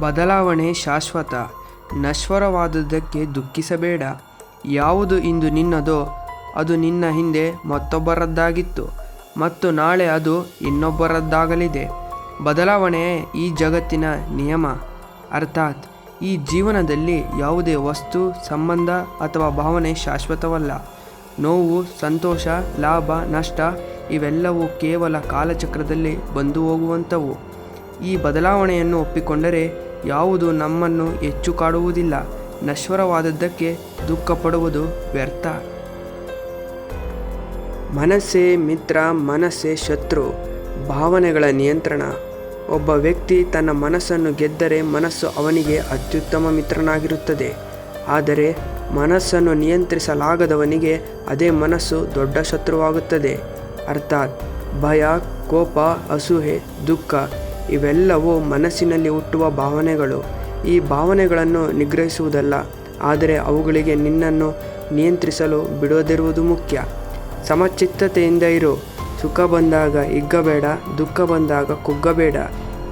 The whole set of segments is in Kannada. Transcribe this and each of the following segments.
ಬದಲಾವಣೆ ಶಾಶ್ವತ, ನಶ್ವರವಾದುದಕ್ಕೆ ದುಃಖಿಸಬೇಡ. ಯಾವುದು ಇಂದು ನಿನ್ನದೋ ಅದು ನಿನ್ನ ಹಿಂದೆ ಮತ್ತೊಬ್ಬರದ್ದಾಗಿತ್ತು ಮತ್ತು ನಾಳೆ ಅದು ಇನ್ನೊಬ್ಬರದ್ದಾಗಲಿದೆ. ಬದಲಾವಣೆ ಈ ಜಗತ್ತಿನ ನಿಯಮ. ಅರ್ಥಾತ್ ಈ ಜೀವನದಲ್ಲಿ ಯಾವುದೇ ವಸ್ತು, ಸಂಬಂಧ ಅಥವಾ ಭಾವನೆ ಶಾಶ್ವತವಲ್ಲ. ನೋವು, ಸಂತೋಷ, ಲಾಭ, ನಷ್ಟ ಇವೆಲ್ಲವೂ ಕೇವಲ ಕಾಲಚಕ್ರದಲ್ಲಿ ಬಂದು ಹೋಗುವಂಥವು. ಈ ಬದಲಾವಣೆಯನ್ನು ಒಪ್ಪಿಕೊಂಡರೆ ಯಾವುದು ನಮ್ಮನ್ನು ಹೆಚ್ಚು ಕಾಡುವುದಿಲ್ಲ. ನಶ್ವರವಾದದ್ದಕ್ಕೆ ದುಃಖಪಡುವುದು ವ್ಯರ್ಥ. ಮನಸ್ಸೇ ಮಿತ್ರ, ಮನಸ್ಸೇ ಶತ್ರು. ಭಾವನೆಗಳ ನಿಯಂತ್ರಣ. ಒಬ್ಬ ವ್ಯಕ್ತಿ ತನ್ನ ಮನಸ್ಸನ್ನು ಗೆದ್ದರೆ ಮನಸ್ಸು ಅವನಿಗೆ ಅತ್ಯುತ್ತಮ ಮಿತ್ರನಾಗಿರುತ್ತದೆ. ಆದರೆ ಮನಸ್ಸನ್ನು ನಿಯಂತ್ರಿಸಲಾಗದವನಿಗೆ ಅದೇ ಮನಸ್ಸು ದೊಡ್ಡ ಶತ್ರುವಾಗುತ್ತದೆ. ಅರ್ಥಾತ್ ಭಯ, ಕೋಪ, ಅಸೂಯೆ, ದುಃಖ ಇವೆಲ್ಲವೂ ಮನಸ್ಸಿನಲ್ಲಿ ಹುಟ್ಟುವ ಭಾವನೆಗಳು. ಈ ಭಾವನೆಗಳನ್ನು ನಿಗ್ರಹಿಸುವುದಲ್ಲ, ಆದರೆ ಅವುಗಳಿಗೆ ನಿನ್ನನ್ನು ನಿಯಂತ್ರಿಸಲು ಬಿಡದಿರುವುದು ಮುಖ್ಯ. ಸಮಚಿತ್ತತೆಯಿಂದ ಇರು. ಸುಖ ಬಂದಾಗ ಹಿಗ್ಗಬೇಡ, ದುಃಖ ಬಂದಾಗ ಕುಗ್ಗಬೇಡ.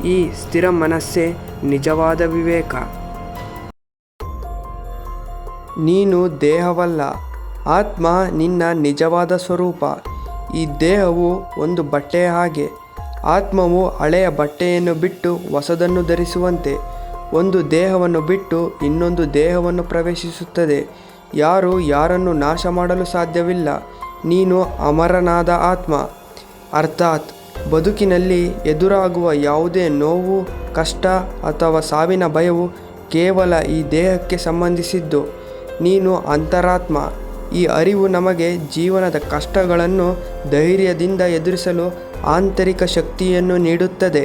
ಈ ಸ್ಥಿರ ಮನಸ್ಸೇ ನಿಜವಾದ ವಿವೇಕ. ನೀನು ದೇಹವಲ್ಲ, ಆತ್ಮ ನಿನ್ನ ನಿಜವಾದ ಸ್ವರೂಪ. ಈ ದೇಹವು ಒಂದು ಬಟ್ಟೆಯ ಹಾಗೆ. ಆತ್ಮವು ಹಳೆಯ ಬಟ್ಟೆಯನ್ನು ಬಿಟ್ಟು ಹೊಸದನ್ನು ಧರಿಸುವಂತೆ ಒಂದು ದೇಹವನ್ನು ಬಿಟ್ಟು ಇನ್ನೊಂದು ದೇಹವನ್ನು ಪ್ರವೇಶಿಸುತ್ತದೆ. ಯಾರು ಯಾರನ್ನು ನಾಶ ಮಾಡಲು ಸಾಧ್ಯವಿಲ್ಲ. ನೀನು ಅಮರನಾದ ಆತ್ಮ. ಅರ್ಥಾತ್ ಬದುಕಿನಲ್ಲಿ ಎದುರಾಗುವ ಯಾವುದೇ ನೋವು, ಕಷ್ಟ ಅಥವಾ ಸಾವಿನ ಭಯವು ಕೇವಲ ಈ ದೇಹಕ್ಕೆ ಸಂಬಂಧಿಸಿದ್ದು. ನೀನು ಅಂತರಾತ್ಮ. ಈ ಅರಿವು ನಮಗೆ ಜೀವನದ ಕಷ್ಟಗಳನ್ನು ಧೈರ್ಯದಿಂದ ಎದುರಿಸಲು ಆಂತರಿಕ ಶಕ್ತಿಯನ್ನು ನೀಡುತ್ತದೆ.